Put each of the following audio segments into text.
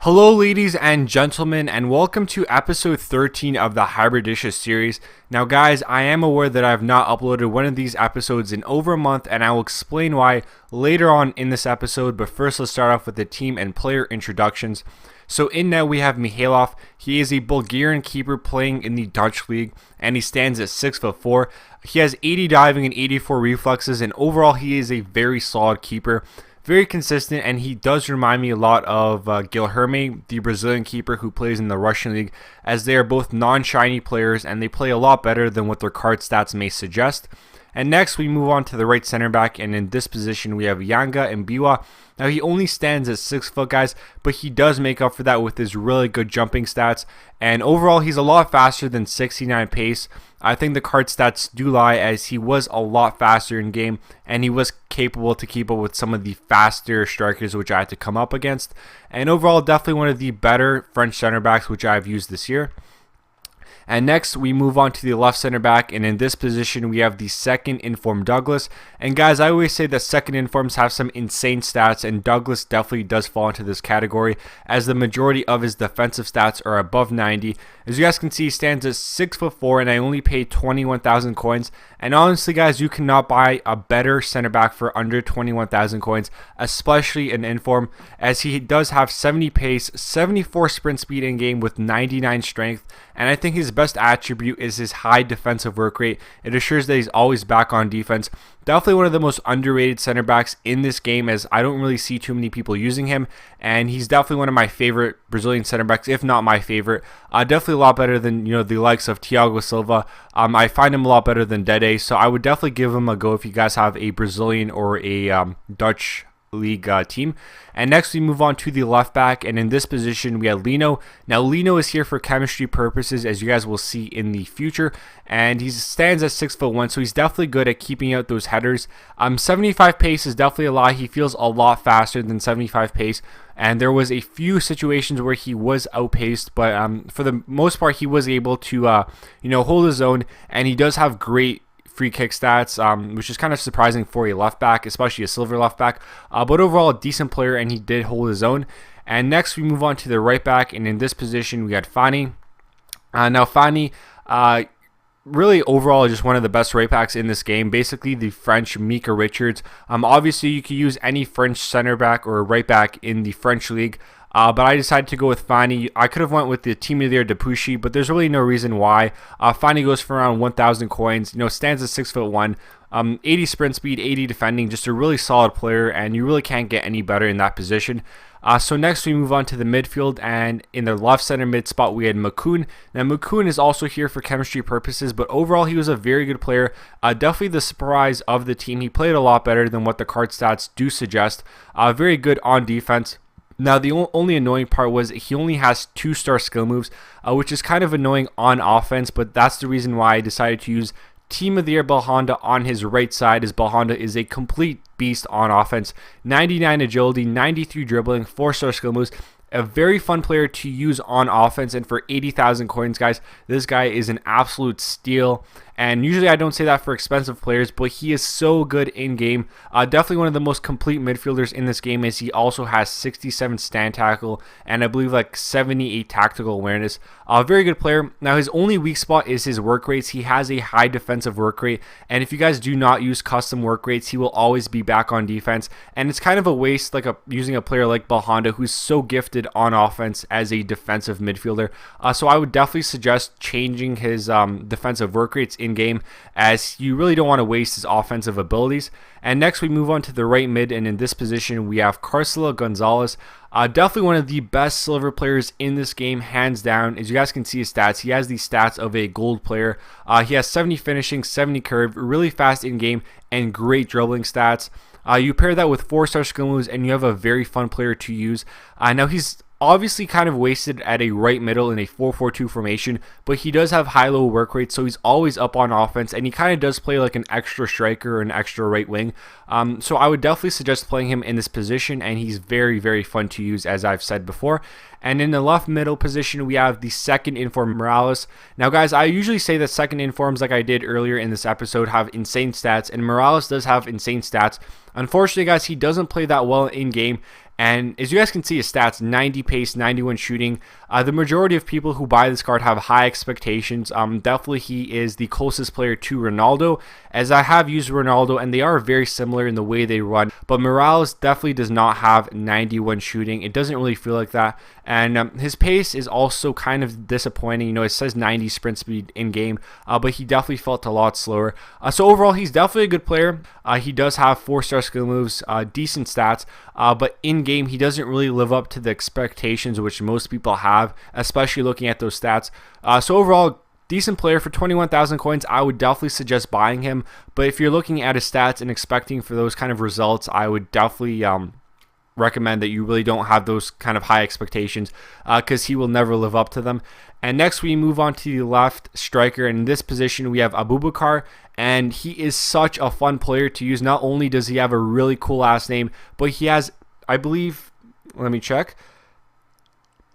Hello ladies and gentlemen, and welcome to episode 13 of the Hybridicious series. Now guys, I am aware that I have not uploaded one of these episodes in over a month, and I will explain why later on in this episode, but first let's start off with the team and player introductions. So in net we have Mihailov. He is a Bulgarian keeper playing in the Dutch league, and he stands at 6'4". He has 80 diving and 84 reflexes, and overall he is a very solid keeper. Very consistent, and he does remind me a lot of Guilherme, the Brazilian keeper who plays in the Russian league, as they are both non-shiny players and they play a lot better than what their card stats may suggest. And next we move on to the right center back, and in this position we have Yanga and Biwa. Now he only stands at 6 foot, guys, but he does make up for that with his really good jumping stats, and overall he's a lot faster than 69 pace. I think the card stats do lie, as he was a lot faster in game and he was capable to keep up with some of the faster strikers which I had to come up against. And overall, definitely one of the better French center backs which I've used this year. And next we move on to the left center back, and in this position we have the second informed Douglas. And guys, I always say that second informs have some insane stats, and Douglas definitely does fall into this category, as the majority of his defensive stats are above 90. As you guys can see, he stands at 6'4", and I only paid 21,000 coins. And honestly guys, you cannot buy a better center back for under 21,000 coins, especially in inform, as he does have 70 pace, 74 sprint speed in game with 99 strength. And I think his best attribute is his high defensive work rate. It assures that he's always back on defense. Definitely one of the most underrated center backs in this game, as I don't really see too many people using him. And he's definitely one of my favorite Brazilian center backs, if not my favorite. Definitely a lot better than the likes of Thiago Silva. I find him a lot better than Dede, so I would definitely give him a go if you guys have a Brazilian or a Dutch league team. And next we move on to the left back, and in this position we have Lino. Now Lino is here for chemistry purposes, as you guys will see in the future, and he stands at 6'1", so he's definitely good at keeping out those headers. 75 pace is definitely a lie. He feels a lot faster than 75 pace, and there was a few situations where he was outpaced, but for the most part he was able to hold his own, and he does have great free kick stats, which is kind of surprising for a left back, especially a silver left back, but overall a decent player, and he did hold his own. And next we move on to the right back, and in this position we got Fani. Now Fani, really overall just one of the best right backs in this game, basically the French Mika Richards. Obviously you could use any French center back or right back in the French league, but I decided to go with Fani. I could have went with the Team of the Year Debuchy, but there's really no reason why. Fani goes for around 1,000 coins, stands at 6'1", 80 sprint speed, 80 defending, just a really solid player, and you really can't get any better in that position. So next we move on to the midfield, and in the left center mid spot we had Mukun. Now Mukun is also here for chemistry purposes, but overall he was a very good player. Definitely the surprise of the team. He played a lot better than what the card stats do suggest. Very good on defense. Now the only annoying part was he only has 2-star skill moves, which is kind of annoying on offense, but that's the reason why I decided to use Team of the Year Belhanda on his right side, as Belhanda is a complete beast on offense. 99 agility, 93 dribbling, 4-star skill moves. A very fun player to use on offense, and for 80,000 coins, guys, this guy is an absolute steal. And usually I don't say that for expensive players, but he is so good in game. Definitely one of the most complete midfielders in this game, as he also has 67 stand tackle and I believe like 78 tactical awareness. Very good player. Now his only weak spot is his work rates. He has a high defensive work rate, and if you guys do not use custom work rates, he will always be back on defense. And it's kind of a waste, like using a player like Belhanda, who's so gifted on offense as a defensive midfielder. So I would definitely suggest changing his defensive work rates in game, as you really don't want to waste his offensive abilities. And next we move on to the right mid, and in this position we have Carcela Gonzalez. Definitely one of the best silver players in this game, hands down. As you guys can see his stats, he has the stats of a gold player. He has 70 finishing, 70 curve, really fast in game, and great dribbling stats. You pair that with 4-star skill moves, and you have a very fun player to use. Now he's obviously kind of wasted at a right middle in a 4-4-2 formation, but he does have high-low work rate, so he's always up on offense, and he kind of does play like an extra striker or an extra right wing. So I would definitely suggest playing him in this position, and he's very, very fun to use, as I've said before. And in the left middle position, we have the second inform Morales. Now, guys, I usually say that second informs, like I did earlier in this episode, have insane stats, and Morales does have insane stats. Unfortunately, guys, he doesn't play that well in game, And as you guys can see, his stats: 90 pace, 91 shooting. The majority of people who buy this card have high expectations. Definitely he is the closest player to Ronaldo, as I have used Ronaldo and they are very similar in the way they run. But Morales definitely does not have 91 shooting. It doesn't really feel like that. And his pace is also kind of disappointing. You know, it says 90 sprint speed in game, but he definitely felt a lot slower. So overall, he's definitely a good player. He does have 4-star skill moves, decent stats, but in game he doesn't really live up to the expectations which most people have, especially looking at those stats. So overall, decent player. For 21,000 coins, I would definitely suggest buying him. But if you're looking at his stats and expecting for those kind of results, I would definitely recommend that you really don't have those kind of high expectations, because he will never live up to them. And next we move on to the left striker. In this position we have Abubakar, and he is such a fun player to use. Not only does he have a really cool last name, but he has, I believe, let me check,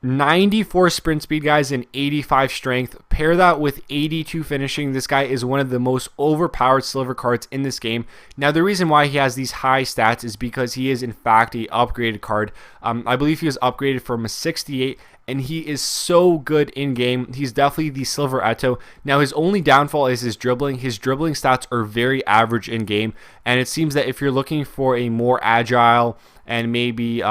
94 sprint speed, guys, and 85 strength. Pair that with 82 finishing. This guy is one of the most overpowered silver cards in this game. Now, the reason why he has these high stats is because he is in fact a upgraded card. I believe he was upgraded from a 68, and he is so good in game. He's definitely the silver Eto. Now, his only downfall is his dribbling. His dribbling stats are very average in game, and it seems that if you're looking for a more agile and maybe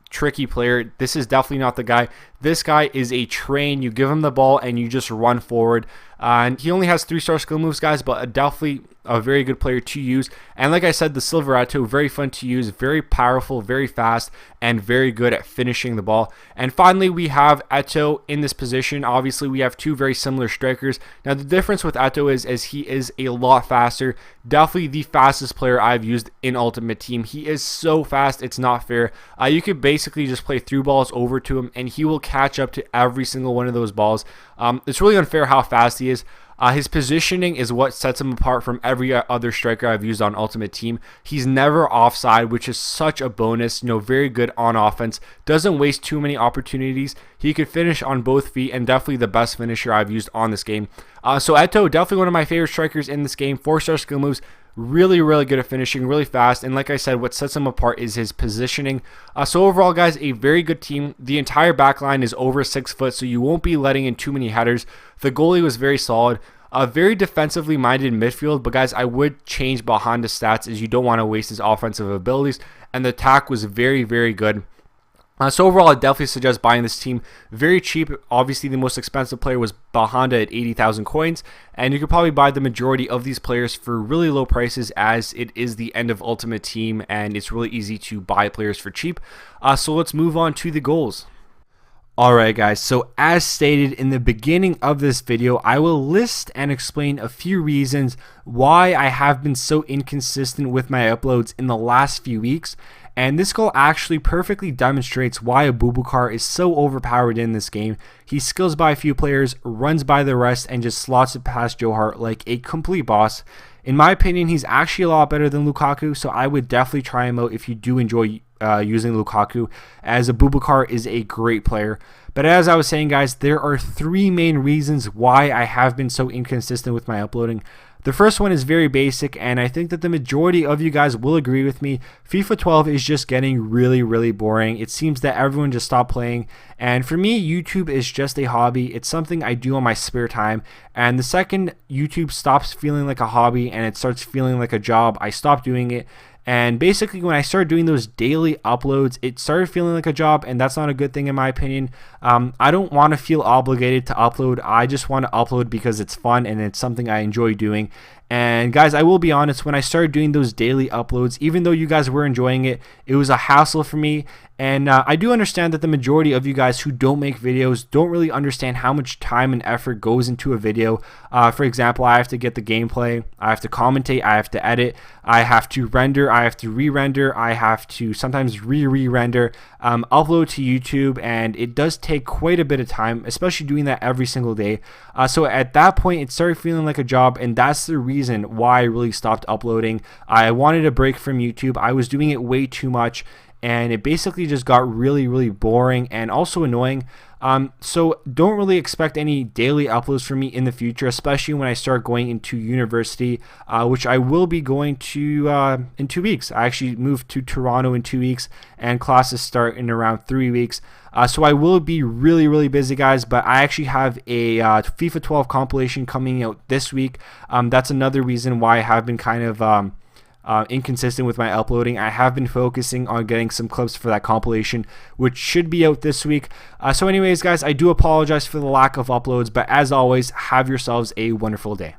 tricky player, this is definitely not the guy. This guy is a train. You give him the ball and you just run forward. And he only has 3-star skill moves, guys, but definitely a very good player to use. And like I said, the Silver Eto, very fun to use, very powerful, very fast, and very good at finishing the ball. And finally, we have Eto in this position. Obviously, we have two very similar strikers. Now, the difference with Eto is he is a lot faster. Definitely the fastest player I've used in Ultimate Team. He is so fast, it's not fair. You could basically just play through balls over to him, and he will catch up to every single one of those balls. It's really unfair how fast he is. His positioning is what sets him apart from every other striker I've used on Ultimate Team. He's never offside, which is such a bonus. You know, very good on offense. Doesn't waste too many opportunities. He could finish on both feet, and definitely the best finisher I've used on this game. So Eto, definitely one of my favorite strikers in this game. 4-star skill moves. Really, really good at finishing, really fast. And like I said, what sets him apart is his positioning. So overall, guys, a very good team. The entire back line is over 6 foot, so you won't be letting in too many headers. The goalie was very solid. A very defensively minded midfield, but guys, I would change Bahanda's stats as you don't want to waste his offensive abilities. And the attack was very, very good. So overall, I definitely suggest buying this team. Very cheap. Obviously, the most expensive player was Bahanda at 80,000 coins, and you could probably buy the majority of these players for really low prices, as it is the end of Ultimate Team, and it's really easy to buy players for cheap. So let's move on to the goals. Alright guys, so as stated in the beginning of this video, I will list and explain a few reasons why I have been so inconsistent with my uploads in the last few weeks. And this goal actually perfectly demonstrates why Abubakar is so overpowered in this game. He skills by a few players, runs by the rest, and just slots it past Joe Hart like a complete boss. In my opinion, he's actually a lot better than Lukaku, so I would definitely try him out if you do enjoy using Lukaku, as Abubakar is a great player. But as I was saying, guys, there are 3 main reasons why I have been so inconsistent with my uploading. The first one is very basic, and I think that the majority of you guys will agree with me. FIFA 12 is just getting really, really boring. It seems that everyone just stopped playing, and for me, YouTube is just a hobby. It's something I do on my spare time, and the second YouTube stops feeling like a hobby and it starts feeling like a job, I stop doing it. And basically, when I started doing those daily uploads, it started feeling like a job, and that's not a good thing in my opinion. I don't want to feel obligated to upload. I just want to upload because it's fun and it's something I enjoy doing. And guys, I will be honest, when I started doing those daily uploads, even though you guys were enjoying it, it was a hassle for me. And I do understand that the majority of you guys who don't make videos don't really understand how much time and effort goes into a video. For example, I have to get the gameplay, I have to commentate, I have to edit, I have to render, I have to re-render, I have to sometimes re-render, upload to YouTube, and it does take quite a bit of time, especially doing that every single day. So at that point, it started feeling like a job, and that's the reason why I really stopped uploading. I wanted a break from YouTube. I was doing it way too much. and it basically just got really boring and also annoying. So don't really expect any daily uploads from me in the future, especially when I start going into university, which I will be going to in 2 weeks. I actually moved to Toronto in 2 weeks, and classes start in around 3 weeks. So I will be really busy, guys, but I actually have a FIFA 12 compilation coming out this week. That's another reason why I have been kind of inconsistent with my uploading. I have been focusing on getting some clips for that compilation, which should be out this week. So anyways, guys, I do apologize for the lack of uploads, but as always, have yourselves a wonderful day.